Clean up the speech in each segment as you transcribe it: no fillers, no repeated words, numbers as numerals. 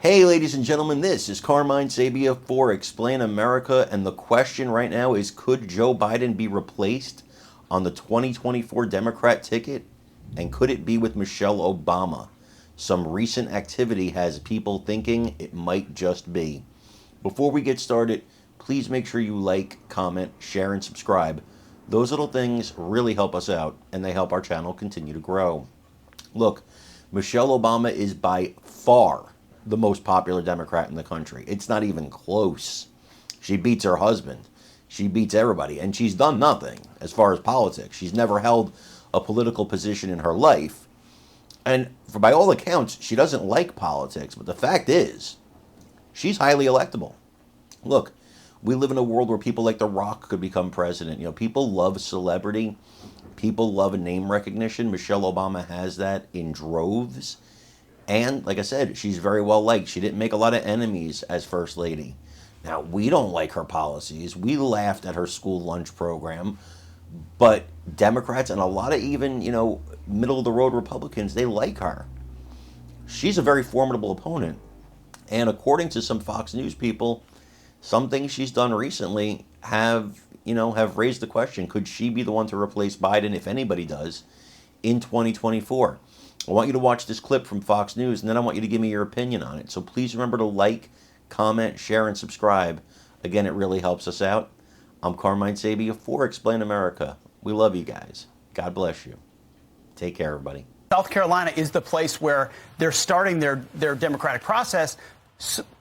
Hey, ladies and gentlemen, this is Carmine Sabia for Explain America, and the question right now is, could Joe Biden be replaced on the 2024 Democrat ticket, and could it be with Michelle Obama? Some recent activity has people thinking it might just be. Before we get started, please make sure you like, comment, share, and subscribe. Those little things really help us out, and they help our channel continue to grow. Look, Michelle Obama is by far the most popular Democrat in the country. It's not even close. She beats her husband. She beats everybody. And she's done nothing as far as politics. She's never held a political position in her life. And by all accounts, she doesn't like politics. But the fact is, she's highly electable. Look, we live in a world where people like The Rock could become president. You know, people love celebrity. People love name recognition. Michelle Obama has that in droves. And, like I said, she's very well liked. She didn't make a lot of enemies as First Lady. Now, we don't like her policies. We laughed at her school lunch program. But Democrats and a lot of even, middle-of-the-road Republicans, they like her. She's a very formidable opponent. And according to some Fox News people, some things she's done recently have raised the question, could she be the one to replace Biden, if anybody does, in 2024? I want you to watch this clip from Fox News, and then I want you to give me your opinion on it. So please remember to like, comment, share, and subscribe. Again, it really helps us out. I'm Carmine Sabia for Explain America. We love you guys. God bless you. Take care, everybody. South Carolina is the place where they're starting their democratic process.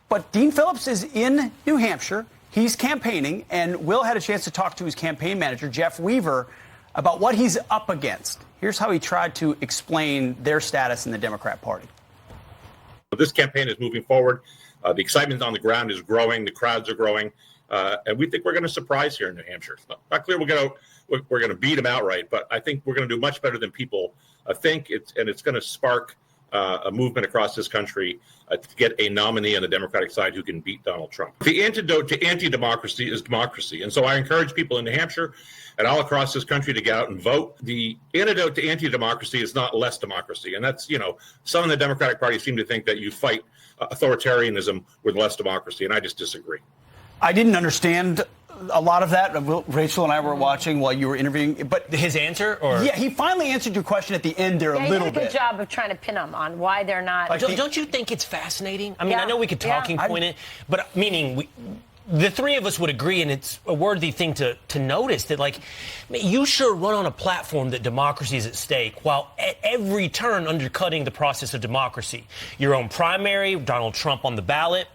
But Dean Phillips is in New Hampshire. He's campaigning, and Will had a chance to talk to his campaign manager, Jeff Weaver, about what he's up against. Here's how he tried to explain their status in the Democrat Party. This campaign is moving forward. The excitement on the ground is growing. The crowds are growing. And we think we're going to surprise here in New Hampshire. It's not clear we're going to beat them outright, but I think we're going to do much better than people think. It's going to spark a movement across this country to get a nominee on the Democratic side who can beat Donald Trump. The antidote to anti-democracy is democracy. And so I encourage people in New Hampshire and all across this country to get out and vote. The antidote to anti-democracy is not less democracy. And that's, some in the Democratic Party seem to think that you fight authoritarianism with less democracy. And I just disagree. I didn't understand a lot of that. Rachel and I were watching while you were interviewing. But his answer? Or yeah, he finally answered your question at the end there a little bit. He did a good job of trying to pin them on why they're not. Don't you think it's fascinating? I mean, I know we could talking point it, but meaning the three of us would agree, and it's a worthy thing to notice that, you sure run on a platform that democracy is at stake, while at every turn undercutting the process of democracy. Your own primary, Donald Trump on the ballot.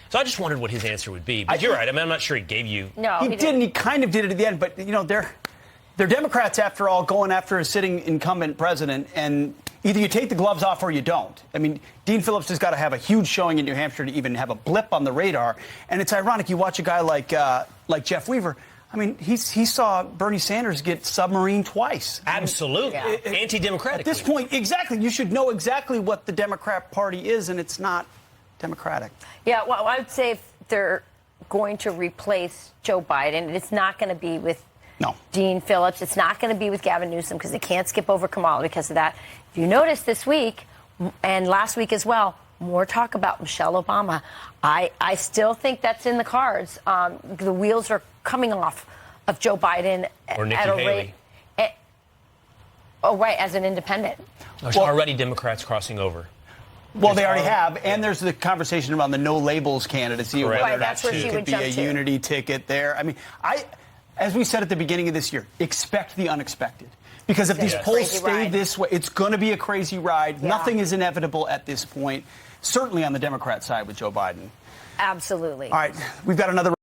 So I just wondered what his answer would be. But you're right. I mean, I'm not sure he gave you. No, he didn't. He kind of did it at the end. But, they're Democrats, after all, going after a sitting incumbent president. And either you take the gloves off or you don't. I mean, Dean Phillips has got to have a huge showing in New Hampshire to even have a blip on the radar. And it's ironic. You watch a guy like Jeff Weaver. I mean, he saw Bernie Sanders get submarined twice. Absolutely. Anti-democratic. At this point, exactly. You should know exactly what the Democrat Party is, and it's not democratic. Yeah, well, I would say if they're going to replace Joe Biden, it's not going to be with Dean Phillips. It's not going to be with Gavin Newsom, because they can't skip over Kamala because of that. If you notice this week and last week as well, more talk about Michelle Obama. I still think that's in the cards. The wheels are coming off of Joe Biden or Nikki Haley. As an independent. There's already Democrats crossing over. Well, they already have, and there's the conversation around the no labels candidacy, whether that could be a unity ticket there. I mean, as we said at the beginning of this year, expect the unexpected. Because if these polls stay this way, it's going to be a crazy ride. Yeah. Nothing is inevitable at this point, certainly on the Democrat side with Joe Biden. Absolutely. All right, we've got another